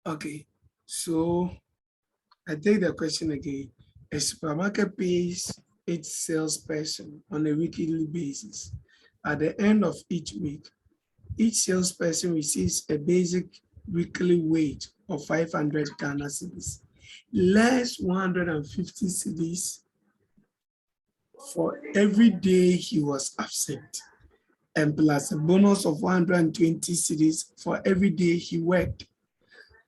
Okay, so I take the question again. A supermarket pays its salesperson on a weekly basis. At the end of each week, each salesperson receives a basic weekly wage of 500 Ghana cedis, less 150 cedis for every day he was absent, and plus a bonus of 120 cedis for every day he worked.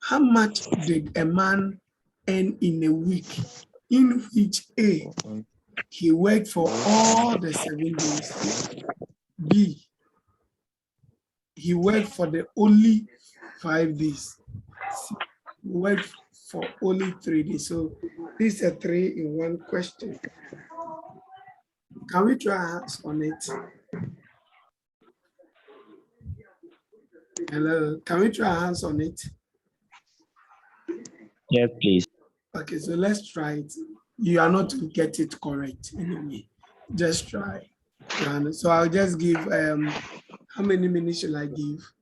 How much did a man earn in a week in which A, he worked for all the 7 days, B, he worked for the only 5 days, C, he worked for only 3 days? So this is a 3-in-1 question. Can we try our hands on it? Hello, can we try our hands on it? Yes, please. Okay, so let's try it. You are not to get it correct anyway. Just try. And so I'll just give, how many minutes shall I give?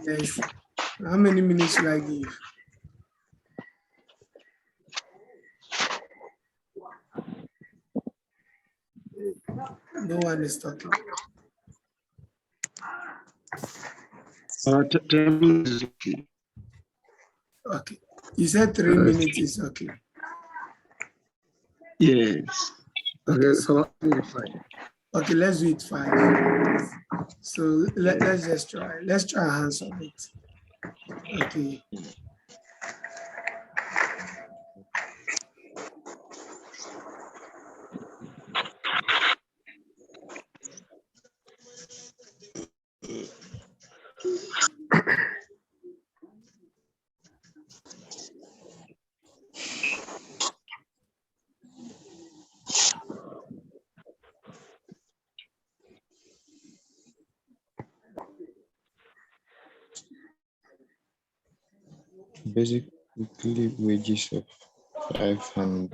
Yes. How many minutes shall I give? No one is talking. 10 minutes is okay. Okay. You said 3 minutes is okay. Yes. Okay, so fine. Okay, let's do it 5. So let's just try. Let's try our hands on it. Okay. Basic weekly wages of 500.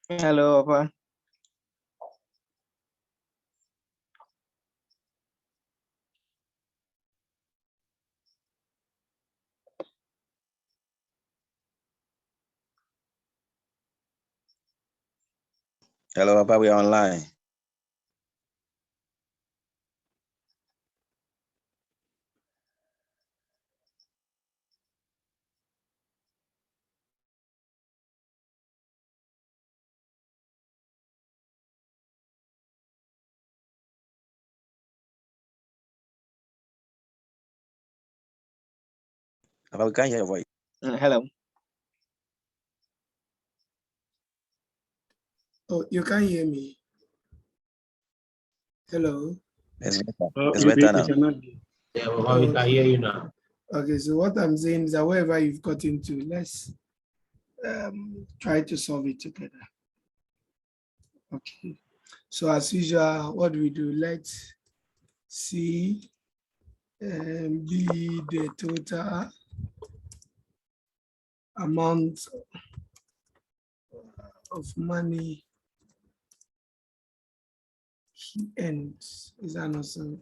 Hello, Papa. Hello, Papa, we are online. Papa, we can't hear your voice. Hello. Oh, you can't hear me. Hello. It's better. Oh, It's we better now. cannot hear. Yeah, Baba, we can hear you now. Okay, so what I'm saying is that wherever you've got into, let's try to solve it together. Okay. So as usual, what do we do? Let's see be the total amount of money he ends. Is that not so?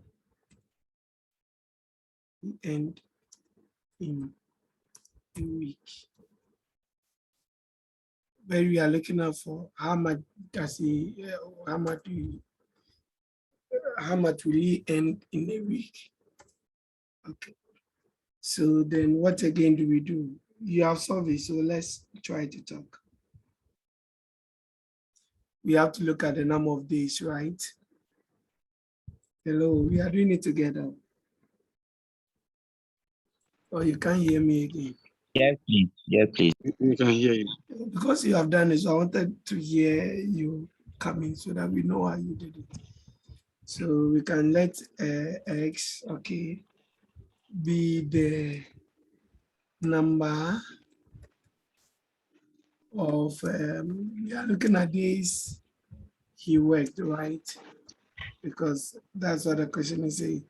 He end in a week. Where we are looking at for how much does he, how much will he end in a week? Okay. So then what again do we do? You have solved it, so let's try to talk. We have to look at the number of days, right? Hello, we are doing it together. Oh, you can't hear me again. Yes, please. Yes, please. We can hear you. Because you have done it, so I wanted to hear you coming so that we know how you did it. So we can let X, okay, be the number of, we are looking at days he worked, right? Because that's what the question is saying.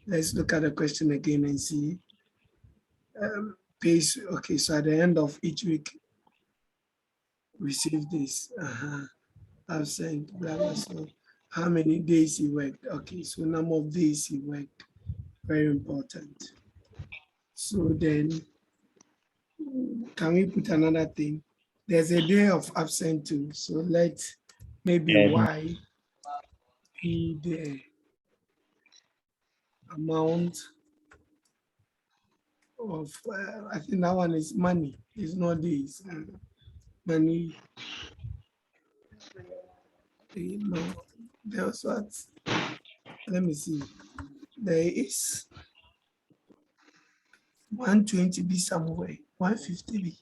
Let's look at the question again and see. Pace, okay, so at the end of each week, receive this. Absent, blah, blah, so how many days he worked? Okay, so number of days he worked, very important. So then, can we put another thing? There's a day of absent too, so let maybe Y be the amount of, I think that one is money, it's not days. Money, no, there's what, let me see, there is 120 be somewhere, 150 be.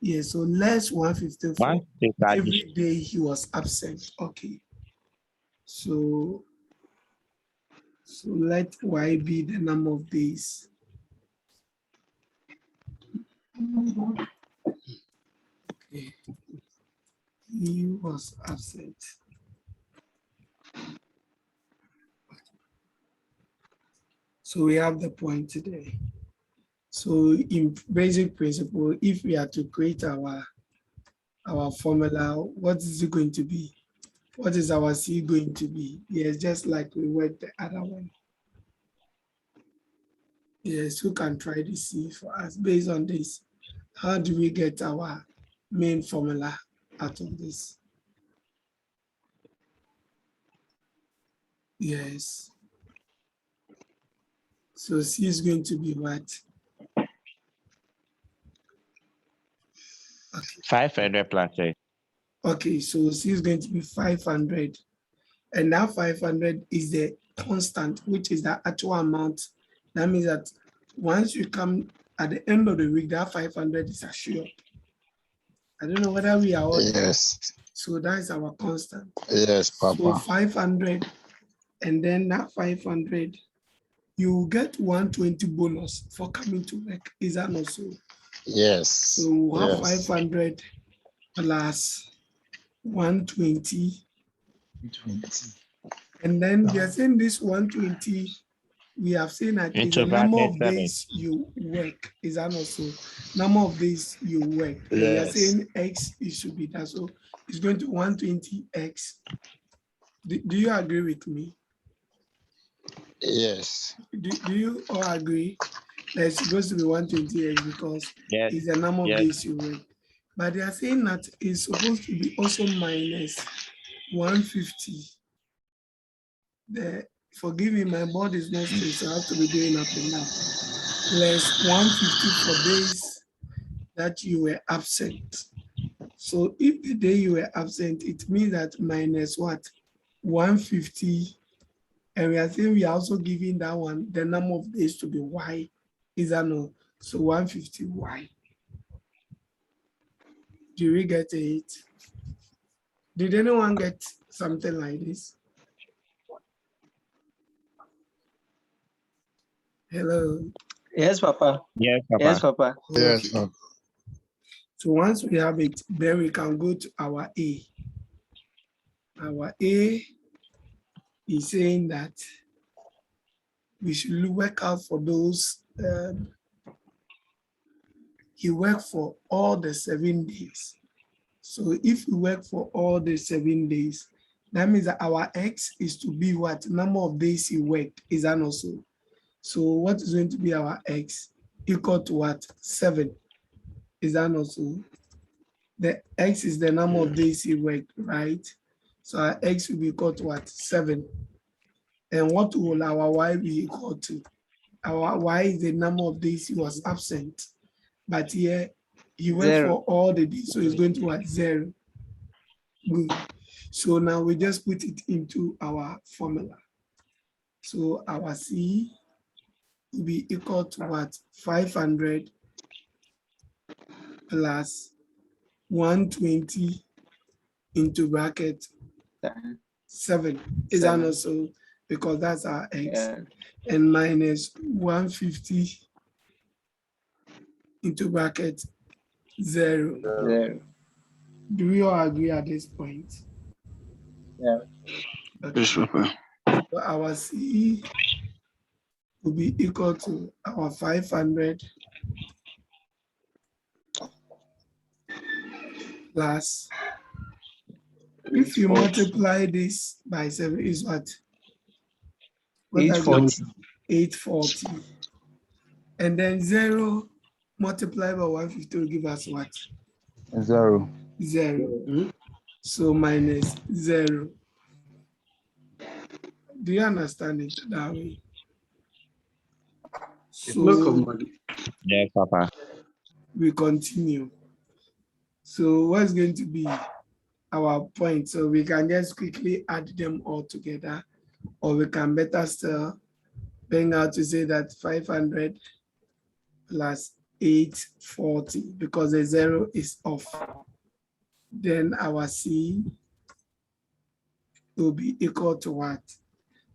Yeah, so less 154 every day he was absent. Okay. So let Y be the number of days. Okay. He was absent. So we have the point today. So in basic principle, if we are to create our formula, what is it going to be? What is our C going to be? Yes, just like we worked the other one. Yes, who can try to see for us based on this? How do we get our main formula out of this? Yes. So C is going to be what? Okay. 500 plus 8. Okay, so C is going to be 500. And that 500 is the constant, which is the actual amount. That means that once you come at the end of the week, that 500 is assured. I don't know whether we are all there. Yes. So that is our constant. Yes, Papa. So 500, and then that 500, you get 120 bonus for coming to work. Is that not so? Yes. So we have Yes. 500 plus 120. And then they're saying this 120 we have seen that it's Into the number bracket of 7. days you work. Is that also number of days you work? And we are Yes. saying X, it should be that. So it's going to 120X. Do you agree with me? Yes. Do you all agree that it's supposed to be 120X because Yes. it's the number of Yes. days you work? But they are saying that it's supposed to be also minus 150. Forgive me, my body is not straight, so I have to be doing up and down. Plus 150 for days that you were absent. So if the day you were absent, it means that minus what? 150. And we are saying we are also giving that one the number of days to be Y. Is that no? So 150Y. Do we get it? Did anyone get something like this? Hello. Yes, Papa. Yes, Papa. Yes, Papa. Yes. Okay. So once we have it, then we can go to our A. Our A is saying that we should work out for those. He worked for all the 7 days. So if we work for all the 7 days, that means that our X is to be what? Number of days he worked. Is that also? So what is going to be our X? Equal to what? 7. Is that also? The X is the number of days he worked, right? So our X will be equal to what? 7. And what will our Y be equal to? Our Y is the number of days he was absent. But here, he worked 0. for all the days, so it's going to what? 0. Good. So now we just put it into our formula. So our C will be equal to what? 500 plus 120 into bracket 7. Is that 7. not so? Because that's our X. Yeah. And minus 150 into bracket 0. 0. Do we all agree at this point? Yeah. Okay. Yes, Papa. So our C will be equal to our 500 plus, if you multiply this by 7 is what? What I got? 840. 840. And then 0 multiplied by 150 will give us what? 0. 0. So minus 0. Do you understand it that way? So Yes, Papa. we continue. So what's going to be our point? So we can just quickly add them all together, or we can better still bring out to say that 500 plus 840 because the 0 is off. Then our C will be equal to what?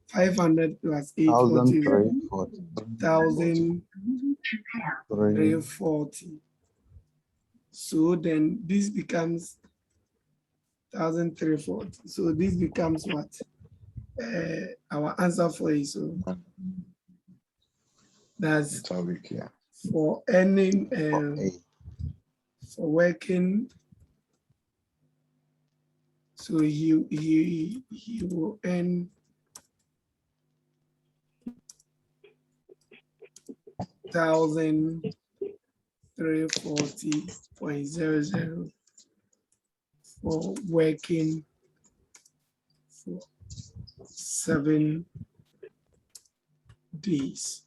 500 plus 840. 1,340. So then this becomes 1,340. So this becomes what? Our answer for it. So that's for earning, for working. So he will earn 1,340.00 for working for 7 days.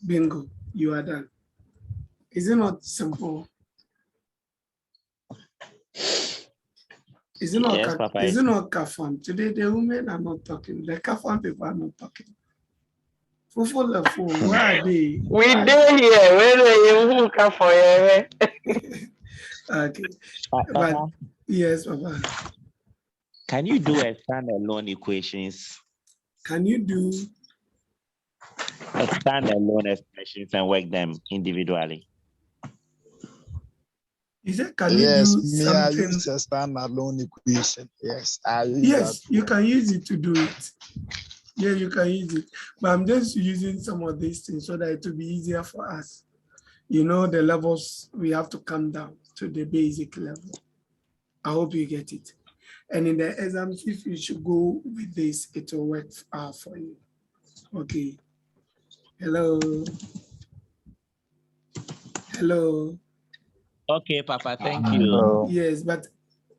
Bingo, you are done. Is it not simple? Is it not, Yes, Papa. is it not Kafan? Today the women are not talking. The Kafan people are not talking. Fufu the phone, where are they? We did here. Where are you? Come for you. Okay. But Papa, yes, Papa. can you do a standalone equations? Can you do? A standalone expressions and work them individually. Is that can Yes, you do me, I something? use a standalone equation. Yes, I use Yes, that. you can use it to do it. Yeah, you can use it. But I'm just using some of these things so that it will be easier for us. You know, the levels, we have to come down to the basic level. I hope you get it. And in the exams, if you should go with this, it will work for you. Okay. Hello. Hello. Okay, Papa, thank you. Yes, but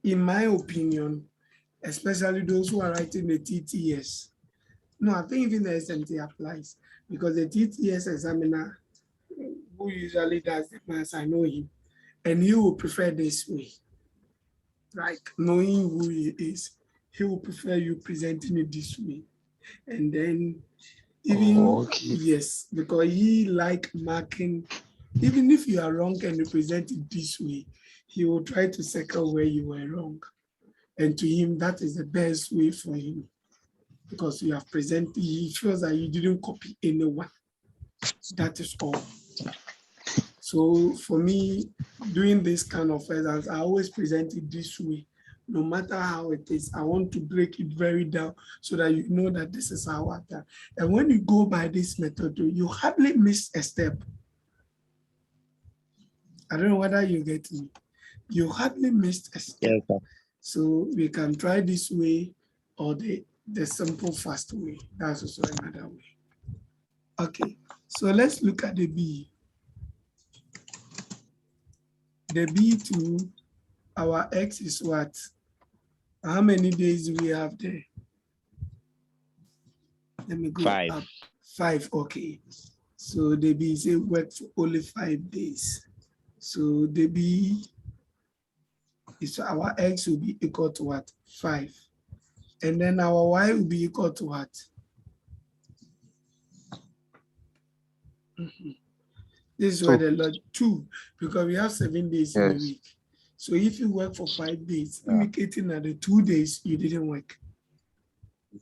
in my opinion, especially those who are writing the TTS, no, I think even the SMT applies because the TTS examiner who usually does the maths, I know him, and he will prefer this way. Like knowing who he is, he will prefer you presenting it this way. And then even, yes, because he like marking, even if you are wrong and you present it this way, he will try to circle where you were wrong. And to him, that is the best way for him because you have presented, he feels that you didn't copy anyone. That is all. So for me, doing this kind of exams, I always present it this way. No matter how it is, I want to break it very down so that you know that this is how I've done. And when you go by this method, you hardly miss a step. I don't know whether you get me. You hardly missed a step. Yes, sir. So we can try this way or the simple fast way. That's also another way. Okay, so let's look at the B. The B2, our X is what? How many days do we have there? Let me go 5. up. 5, okay. So the B say work for only 5 days. So the B is our X will be equal to what? 5. And then our Y will be equal to what? This is where the lot 2, because we have 7 days in a week. So if you work for 5 days, indicating that the 2 days you didn't work.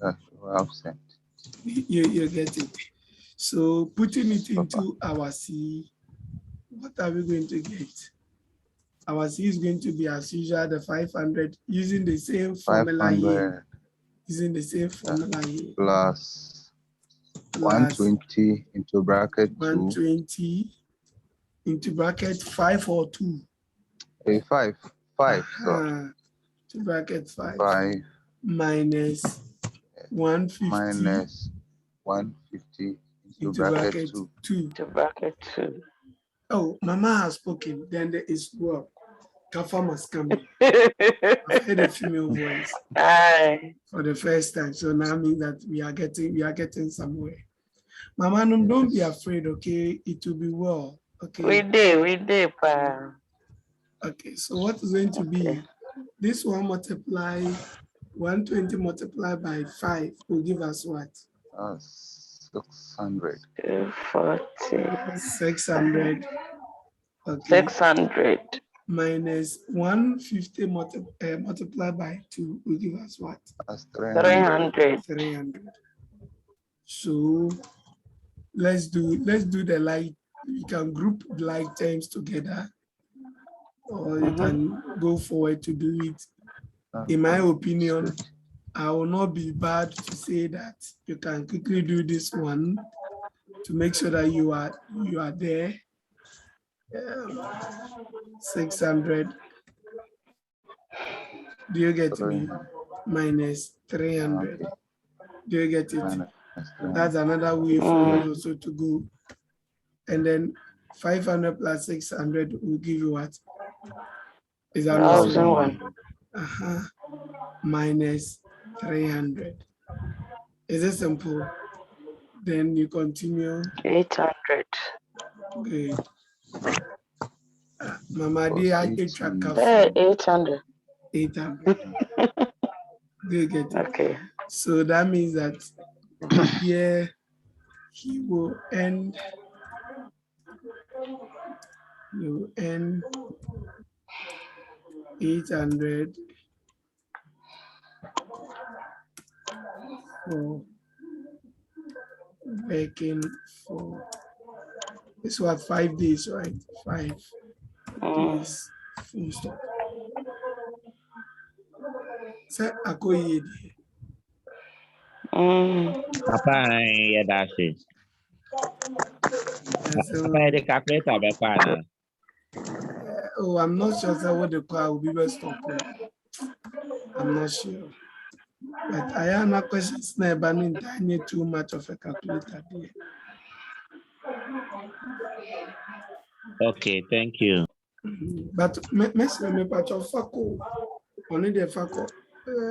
That's absent. You get it. So putting it into our C, what are we going to get? Our C is going to be as usual, the 500, using the same formula here. Using the same formula here. Plus 120 into bracket 120 into bracket 5 or 2. 5. To bracket 5. Minus 150. Minus 150 into bracket 2. To bracket 2. Oh, Mama has spoken. Then there is well. Kafa must come in. I've heard a female voice for the first time. So now means that we are getting somewhere. Mama, don't be afraid, okay? It will be well. Okay. We did, pa. Okay, so what is going to be this one multiply 120 multiplied by 5 will give us what? 600. 40. 600. Okay. 600. Minus 150 multiplied by 2 will give us what? That's 300. 300. So let's do the like. We can group like terms together, or you can go forward to do it. In my opinion, I will not be bad to say that you can quickly do this one to make sure that you are there. 600. Do you get me? Minus 300. Do you get it? That's another way for you also to go. And then 500 plus 600 will give you what? Is that 1,001? Minus 300. Is it simple? Then you continue. 800. Good. Mama, do I get track of 800. 800? Good, get it. Okay. So that means that here he will end. You end 800 for working for this was 5 days, right? 5 days. Full stop. Say Akoye. Papa, yeah, that's it. So, Papa, the calculator, Papa. oh, I'm not sure that what the car will be best stop. I'm not sure. But I am not questions never need too much of a calculator there. Okay, thank you. But me patch of faco only the faco.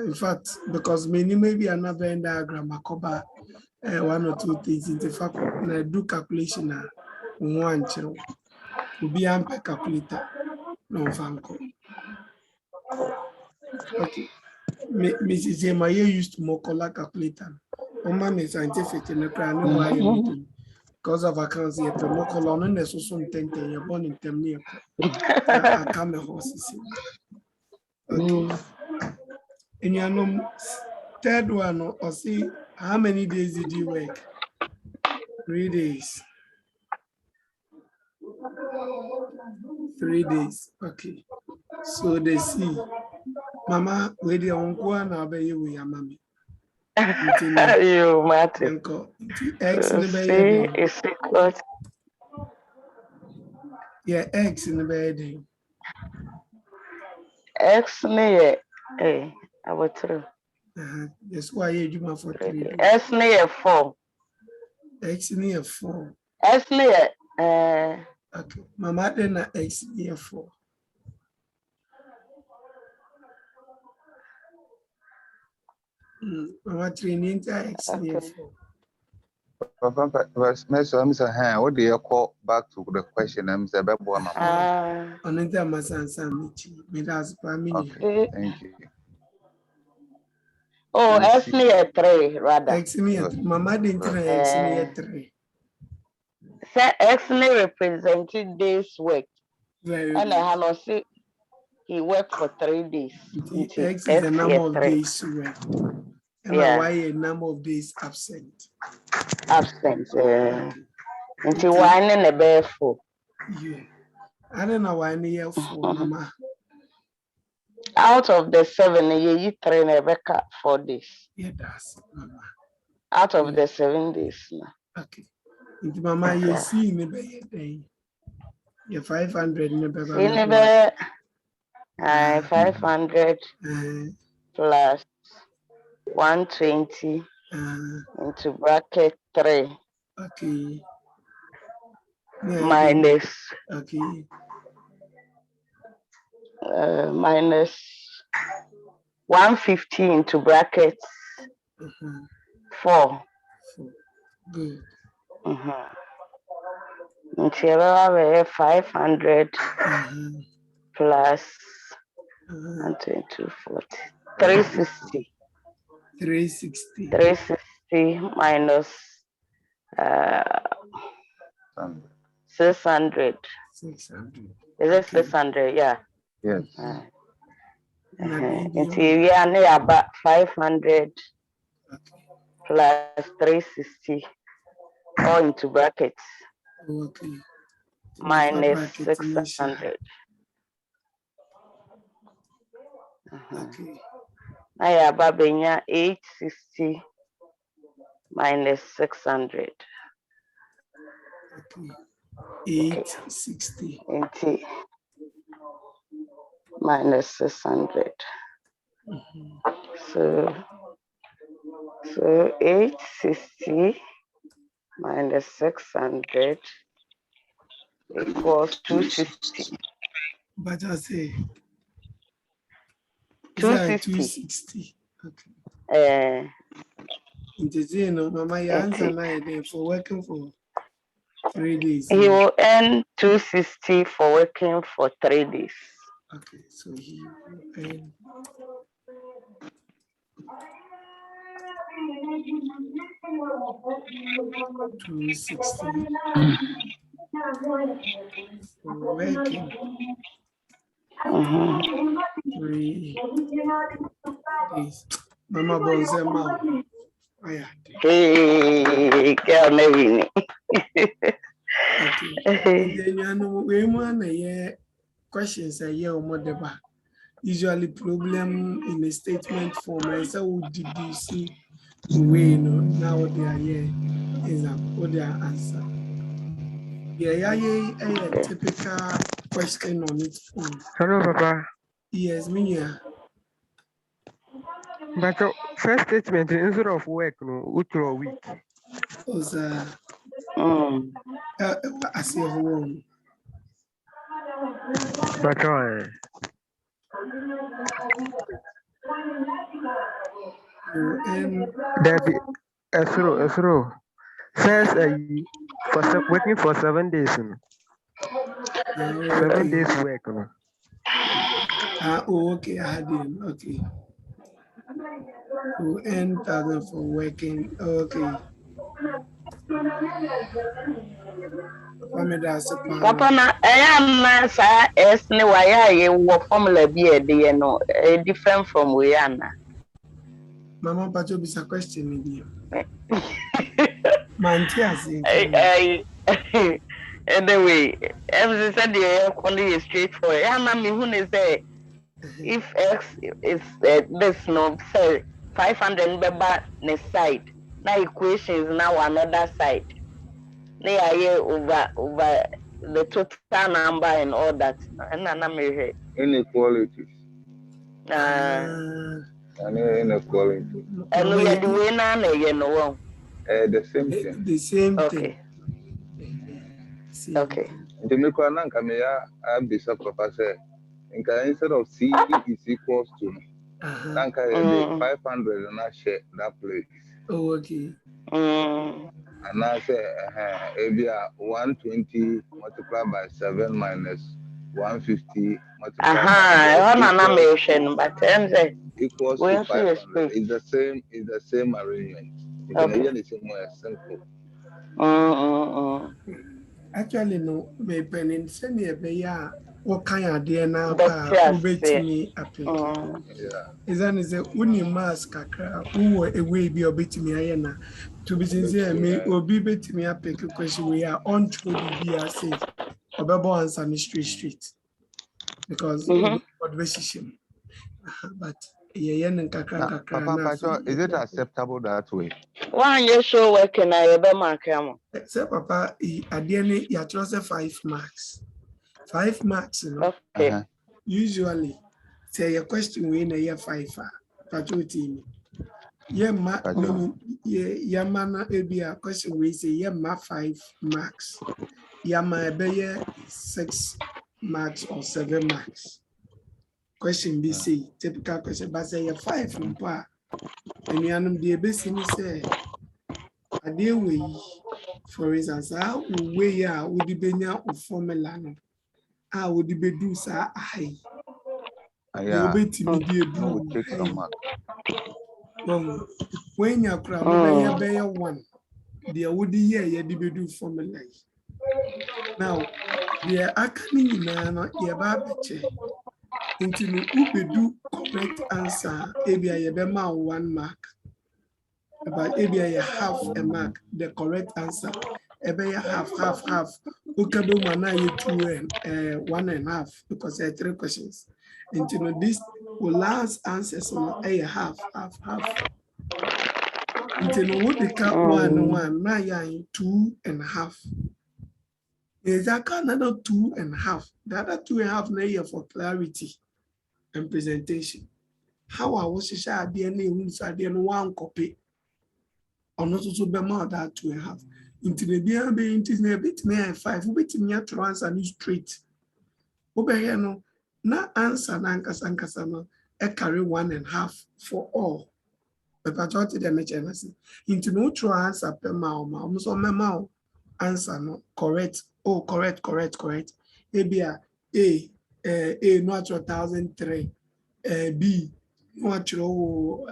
In fact, because maybe another Venn diagram I cover one or two things in the faco and I do calculation one channel will be ample calculator no fanco. Okay. Mrs. Emma used to more color calculator. Oma scientific in the crown why you need because of accounts here, but more color on the social intent you're born in them near. I come a horses. Okay. And you know, third one, or see how many days did you work? 3 days. 3 days. Okay. So they see, Mama, where the uncle and I'll be with your mommy. You, Martin. X in the C bed. is equal to Yeah, X in the bed. X near. Hey, I will through. That's why you do for 3 days. S near 4. X near 4. S near. Okay. Mama then X near 4. Mama training X near 4. Papa, what do you call back to the question? I'm saying, Mama. Another Masansa Michi, Midas Pamini. Okay, thank you. Oh, S near 3, rather. X near Mama didn't X near 3. Say X near represented days work. Very And I have see he worked for 3 days. X is the number of days work. And why a number of days absent. Absent. Until 1 and a bear 4. Yeah. I don't know why near 4, Mama. Out of the 7, you train Rebecca 4 days. Yeah, that's Mama. Out of the 7 days. Okay. Into Mama, you see in the day. You're 500 in the baby. 500 plus 120 into bracket 3. Okay. Minus. Okay. Minus 150 into brackets 4. Good. Until 500 plus 240. 360. 360 minus 600. 600. Is it 600? Yeah. Yes. Until we are near about 500 plus 360 all into brackets. Okay. Minus 600. Okay. I have Babenya 860 minus 600. Okay. 860. Minus 600. So 860 minus 600 equals 260. But I say 260. Okay. Mama, your answer now for working for 3 days. He will earn 260 for working for 3 days. Okay, so he will earn 260 for working 3 days. Mama Bonzema. Hey, girl, maybe. Okay. We want questions a year or more usually problem in a statement form. I say, what did you see We know now what they are here is what their answer. Yeah, a typical question on its own. Hello, Papa. Yes, me, yeah. But your first statement instead of work, no, which your week. Was Mm. I see a home. But your And there be Esro. First, working for 7 days, no. 7 days work, no. Okay, I had him. Okay. To end for working. Okay. Papa na na sa S ne wa ya ye wo formula bi e de no different from we na. Mama Pacho is a question in here. Mantias. Anyway, everything said the only is straightforward. Yeah, na me who say if X is this no say 500 beba ne side. Na equations now another side. They are here over the total number and all that. And Inequalities. And Inequality. we are the winner, you know. The same thing. The same Okay. thing. Okay. The Mikwana Kamea Bishop Papa said, instead of C is equals to Nanka 500 and I share that place. Oh, okay. And I say, maybe 120 multiplied by 7 minus 150 multiplied by equals to 500. It's the same arrangement. You can hear the same way, simple. Actually, no, my pen send me a bear. What kind of DNA over me application? Is that only mask who were away be a bit me ayana. To be sincere, me or be bit me up a question we are on to the BRC or Babo and Sunny Street because of decision. But Papa, is it acceptable that way? One year show working I ever mark him. Say, Papa, at the end, you trust 5 marks. 5 marks, you know. Okay. Usually, say your question we in a year 5. Patriotism. Yeah, mana be a question we say, yeah, 5 marks. Yeah, be 6 marks or 7 marks. Question B say typical question, but say 5 from pa. And you know the basic say a day way, for instance, how we are would the benya of formula. How would the do sa high? Yeah, when you're crying, bear 1, the would the year you do formula. Now, the academy na your babache. Until you do correct answer, maybe I have 1 mark. But maybe I half a mark, the correct answer. Maybe half. Okay, but 2 and 1.5 because there are 3 questions. Until this last answers on a half. Until what they count 1, now you're 2.5. Is that another 2.5? The other 2.5 layer for clarity and presentation. How I was share DNA wins at the end 1 copy. Or not to be more than 2.5. Into the BNB into a bit near 5, bit near to answer new straight. Over here, no, na answer Nankasano, a carry 1.5 for all. The majority the nature into no true answer per mouth, so my answer no correct. Oh, correct. A natural 1,003. B natural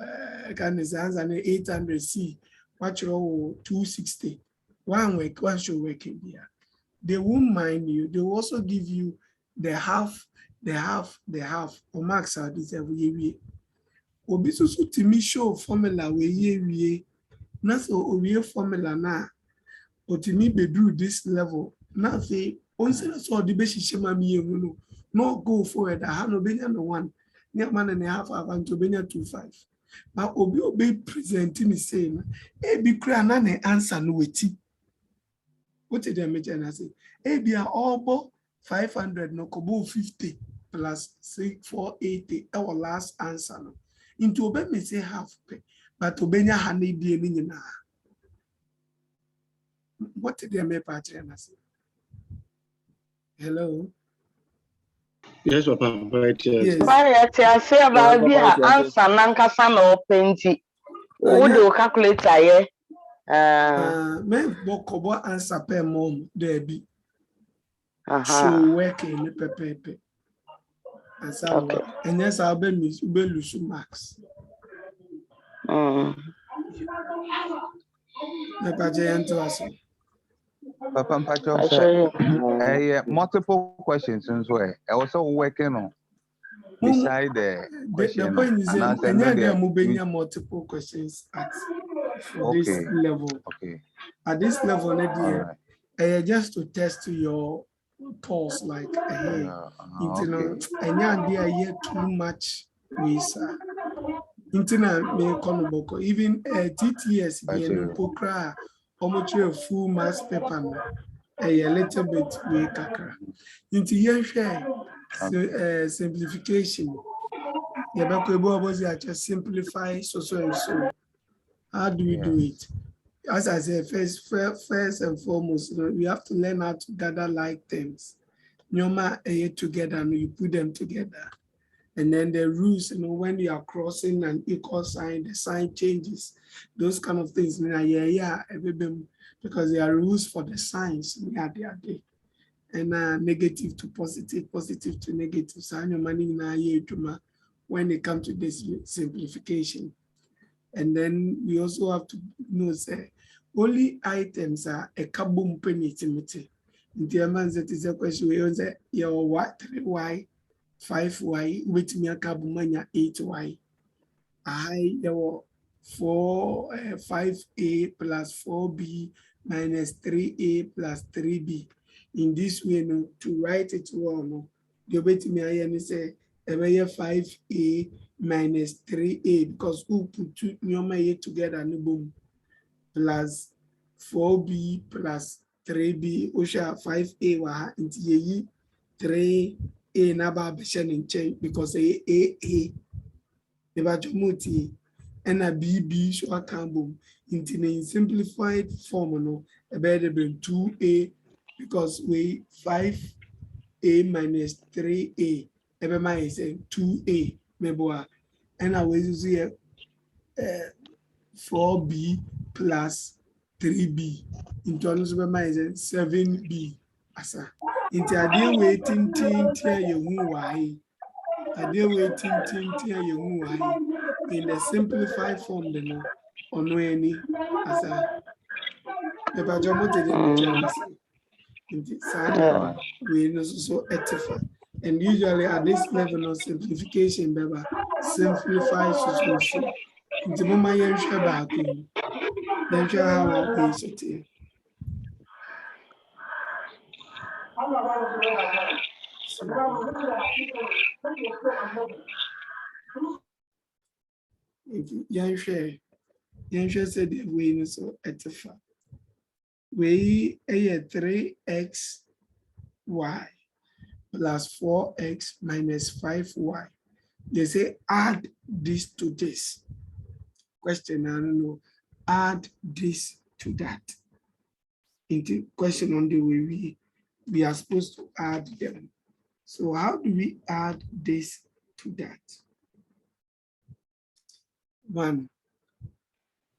can is answer 800. C natural 260. 1 week, 1 show working here. They won't mind you. They will also give you the half. Or max out this every year. Obisu to me show formula we na so we formula na. But to me be do this level. Now say once so the best shema me no go forward. I have no benya no 1. Near 1.5 and to benya 2.5. But obi presenting the same. Ebi kura na ne answer no weti. What did I mention? I say, ebi a all 500 no kobo 50 plus 480. Our last answer no. Into obe me say half pay, but obenya hane die ni nyina. What did I make patch and I say? Hello. Yes, Papa. Right here. Yes. Why I say about the answer nankasa no penti. Who do calculator ye? Me bokobo answer per mom there be. So Aha. working in pepe. And so Okay. and yes, I'll be miss lose max. Me patch into us. Papa Mpacho I said, show you. multiple questions in way. I also working on beside the question. The point is, And I said, there are multiple questions at for this okay. level. Okay. At this level, All right. just to test your pulse, like hey, Okay. and there too much with internet me konoboko even TTS be an pokra almost a full mass paper no a little bit we kakra into yen share simplification. Just simplify so and so. How do we do it? As I said, first and foremost, we have to learn how to gather like terms. Nyoma together, and you put them together. And then the rules, when you are crossing an equal sign, the sign changes. Those kind of things. Because there are rules for the signs. And negative to positive, positive to negative. So when it comes to this simplification. And then we also have to know say only items are a kaboom penalty. In the amount that is a question we say your what 3y, 5y, with me a kabumania 8y. I your 5a plus 4b minus 3a plus 3b. In this way, to write it well, the way to me I say 5a minus 3a because who put two nyoma together and boom plus 4b plus 3b osha 5a wa into ye 3a na ba beshen in chain because a the bajomuti and a bb so a boom into a simplified form no a better than 2a because we 5a minus 3a every is 2a meboa and I will use 4b plus 3b into another 7b asa into a deal waiting tear you why a deal waiting tear you why in the simplified form the no or no any asa the bajomote into sad we know so etifa. And usually at this level of simplification, Baba, simplify situation. Into Mama Yansha Baku, then shall have our base at it. Yansha said the way so etifa. We a 3x y plus 4x minus 5y. They say add this to this. Question, I don't know. Add this to that. Into question on the way we are supposed to add them. So how do we add this to that? One,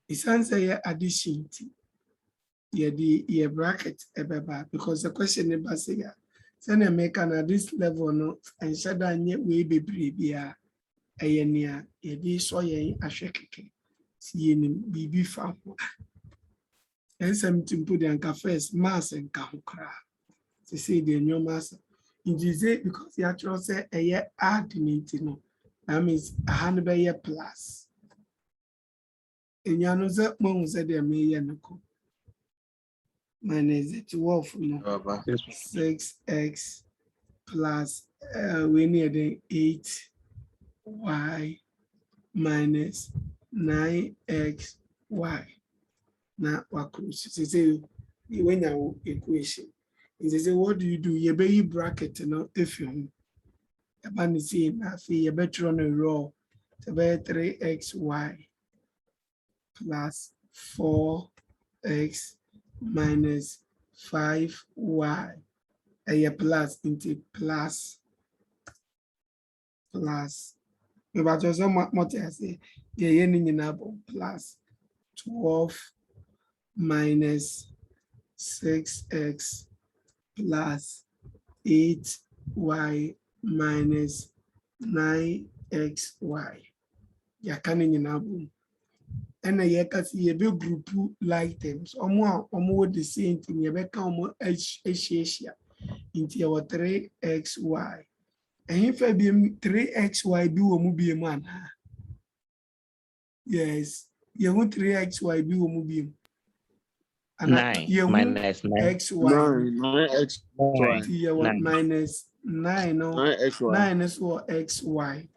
it's answer addition. The bracket because the question is send a make at this level no and said that we be bribia a near a soy a shake seeing BB farm and something put the anchor first mass and kahukra to say the new master in this because the actual say a year add no that means 100 plus and you know that mom said they may minus 12 no 6x plus we need 8y minus 9xy. Now, what could you say when you equation? They say, what do? You be bracket, if you have seen, I feel you better on a row. So 3xy plus 4x minus 5y. A plus into plus. But also what I say, plus 12 minus 6x plus 8y minus 9xy. Ya kanin in abo. And a yakasi ye be group like items. Omo the same thing. You be come h into your 3xy. And if I be 3xy be wo mu be man. Yes, you want 3xy be wo mu be. 9 minus 9. xy. 9xy. Minus 9 no 9xy. 9 is what xy.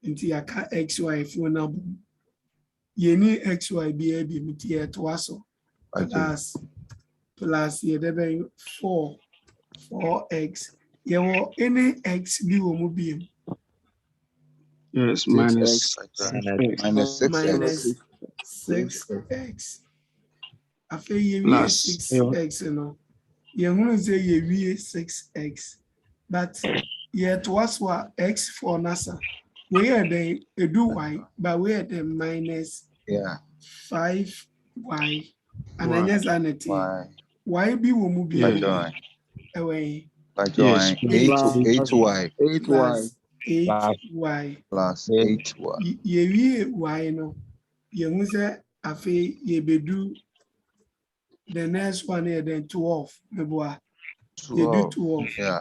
Into your xy if you know. You need xy be a be here to us plus you there 4x. You want any x be wo mu be. Yes, minus 6x. 6x. I feel you Plus, 6x, you know. You want to say you 6x, but yet was what x for NASA. We are the do y, but we are the minus 5y, and then yes, sanity. Y be will move away. yes, 8y. 8y. 8y. Plus 8y. Ye y no. You must say, I feel ye be do. The next one here, then 12. You do 12. Yeah.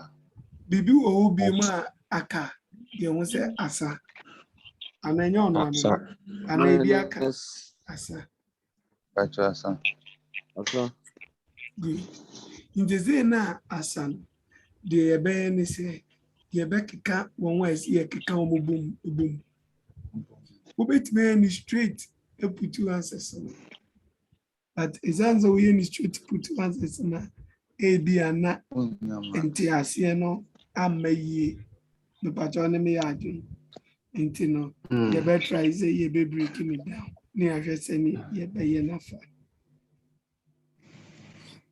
Bibi will be my aka. You must say asa. And then you know, and maybe aka asa. Good. In the Zena asan, the Ben say, the Becca one was here, Kaka boom. Ubet man is straight, you put two answers. But it's answer we in straight put two answers na A, B, and not Entiasiano, and may the patron me are doing. Intino, you better try say you be breaking it down. Near just any ye be enough.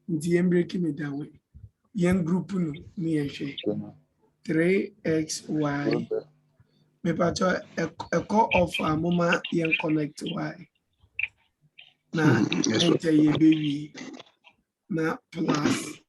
The breaking it down way. Young group no me 3xy. Me patron a call of a mama young connect y. Now enter ye baby. Now plus